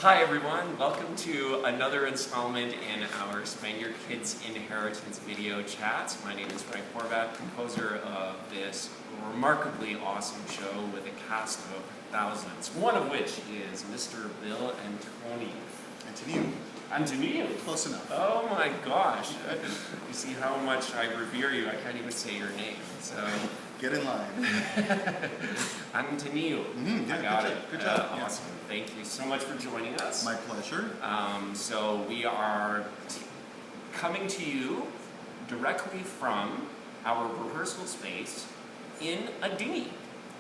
Hi everyone, welcome to another installment in our Spend Your Kids' Inheritance video chat. My name is Horvat, composer of this remarkably awesome show with a cast of thousands, one of which is Mr. Bil Antoniou. Antoniou? Close enough. Oh my gosh. You see how much I revere you, I can't even say your name. So get in line. Antoniou. Yeah, I got it. Good job. Awesome. Thank you so much for joining us. My pleasure. So we are coming to you directly from our rehearsal space in a dinghy.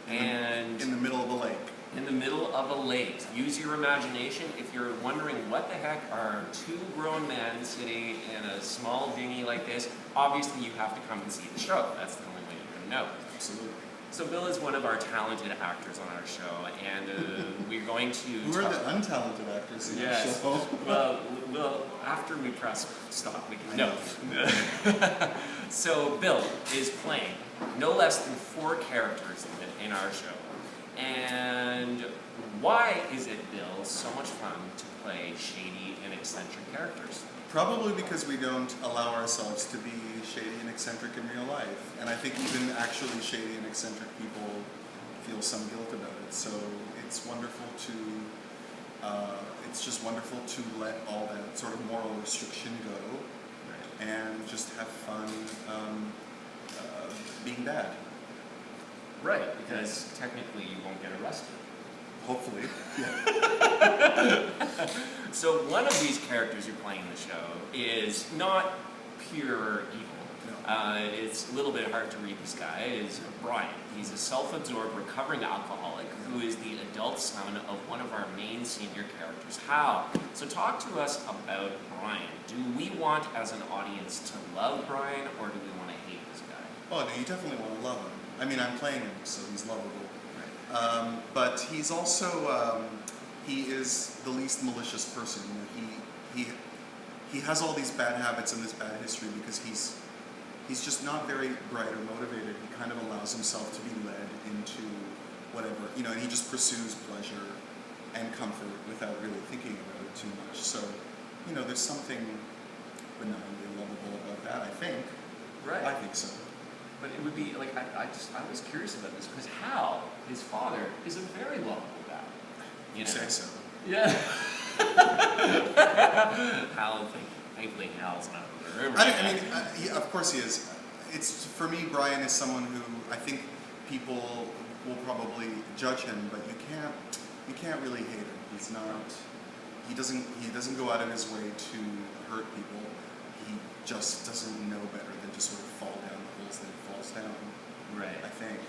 And in the middle of a lake. In the middle of a lake. Use your imagination. If you're wondering what the heck are two grown men sitting in a small dinghy like this, obviously you have to come and see the show. That's the only way you're going to know. Absolutely. So Bill is one of our talented actors on our show, and we're going to... Who are the untalented actors in our show? Well, after we press stop, we can... No. So Bill is playing no less than 4 characters in our show. And why is it, Bill, so much fun to play shady and eccentric characters? Probably because we don't allow ourselves to be shady and eccentric in real life. And I think even actually shady and eccentric people feel some guilt about it. So it's wonderful it's just wonderful to let all that sort of moral restriction go and just have fun being bad. Right, because technically you won't get arrested. Hopefully. So one of these characters you're playing in the show is not pure evil. No. It's a little bit hard to read this guy. Is Brian. He's a self-absorbed recovering alcoholic who is the adult son of one of our main senior characters, Hal. So talk to us about Brian. Do we want as an audience to love Brian, or do we want to hate this guy? Oh no, you definitely want to love him. I mean, I'm playing him, so he's lovable. Right. But he's also, he is the least malicious person. You know, he has all these bad habits and this bad history because he's just not very bright or motivated. He kind of allows himself to be led into whatever, you know, and he just pursues pleasure and comfort without really thinking about it too much. So, you know, there's something benignly lovable about that, I think. Right. I think so. But it would be, like, I was curious about this, because Hal, his father, is a very lovable guy. You say so. Yeah. Hal, thankfully Hal's not in the room. Yeah, of course he is. It's, for me, Brian is someone who, I think people will probably judge him, but you can't really hate him. He doesn't go out of his way to hurt people. He just doesn't know better than to sort of fall down the holes that he falls down. Right. I think.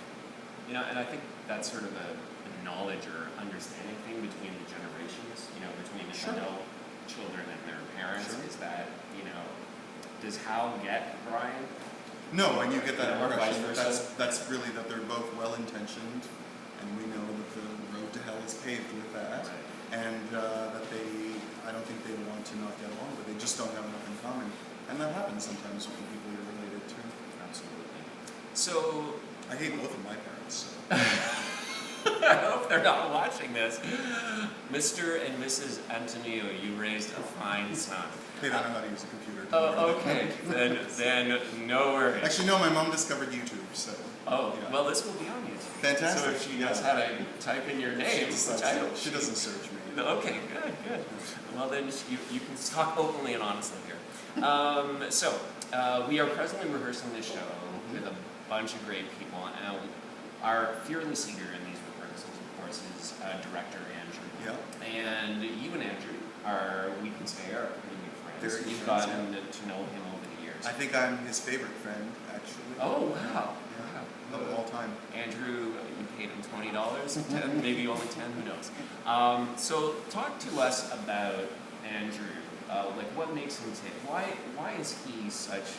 You know, and I think that's sort of a knowledge or understanding thing between the generations, you know, between the adult children and their parents, is that, you know, does Hal get Brian? No, and you get that impression. That's really that they're both well-intentioned, and we know that the road to hell is paved with that, and that I don't think they want to not get along, but they just don't have enough in common. And that happens sometimes with the people you're related to. Absolutely. So... I hate both of my parents, so... I hope they're not watching this. Mr. and Mrs. Antoniou, you raised a fine son. They don't know how to use a computer. Oh, okay. then no worries. Actually, no, my mom discovered YouTube, so... Oh, yeah. Well, this will be on YouTube. Fantastic. So if she knows how to type in your name, she doesn't search me. Okay, good. Well, then you can talk openly and honestly here. So, we are presently rehearsing this show with a bunch of great people. Our fearless leader in these rehearsals, of course, is director Andrew. Yeah. And you and Andrew we can say, are pretty good friends. You've gotten to know him over the years. I think I'm his favorite friend, actually. Oh, wow. Yeah. Love it all time. Andrew, you paid him $20, 10, maybe only 10, who knows. So talk to us about Andrew. Like, what makes him tick? Why is he such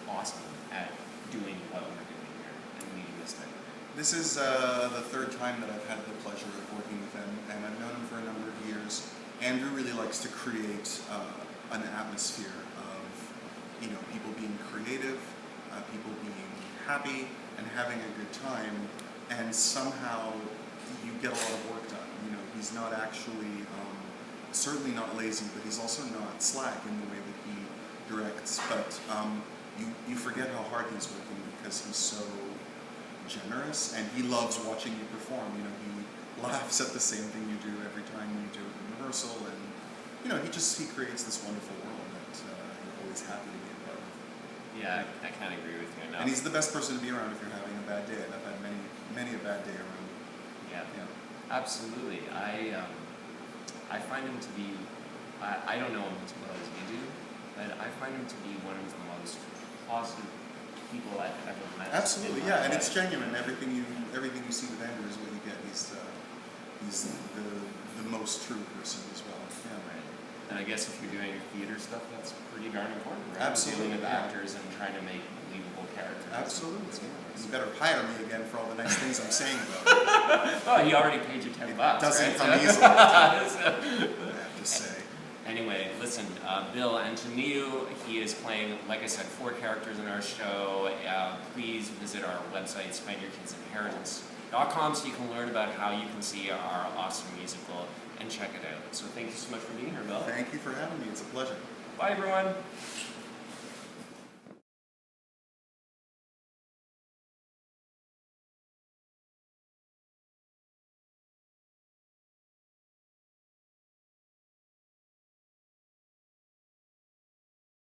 awesome at doing what we're doing here and leading this thing? This is the 3rd time that I've had the pleasure of working with him, and I've known him for a number of years. Andrew really likes to create an atmosphere of, you know, people being creative, people being happy and having a good time, and somehow you get a lot of work done. You know, he's not actually certainly not lazy, but he's also not slack in the way that he directs. But you forget how hard he's working because he's so generous, and he loves watching you perform. You know, he laughs at the same thing you do every time you do it in rehearsal, and you know, he creates this wonderful world that you're always happy to be a part of. Yeah, I kind of agree with you. And he's the best person to be around if you're having a bad day, and I've had many a bad day around him. Yeah, absolutely. I find him to be, I don't know him as well as you do, but I find him to be one of the most positive people I've ever met. Absolutely, yeah, and it's genuine. Everything you see with Andrew is what you get. He's the most true person as well. Yeah. Right. And I guess if you're doing theater stuff, that's pretty darn important, right? Absolutely. Dealing with actors and trying to make believable characters. Absolutely. You better hire me again for all the nice things I'm saying about it. Oh, he already paid you $10. It doesn't right? come easily. I have to say. Anyway, listen, Bil Antoniou, he is playing, like I said, 4 characters in our show. Please visit our website, spendyourkidsinheritance.com, so you can learn about how you can see our awesome musical and check it out. So thank you so much for being here, Bil. Thank you for having me. It's a pleasure. Bye, everyone.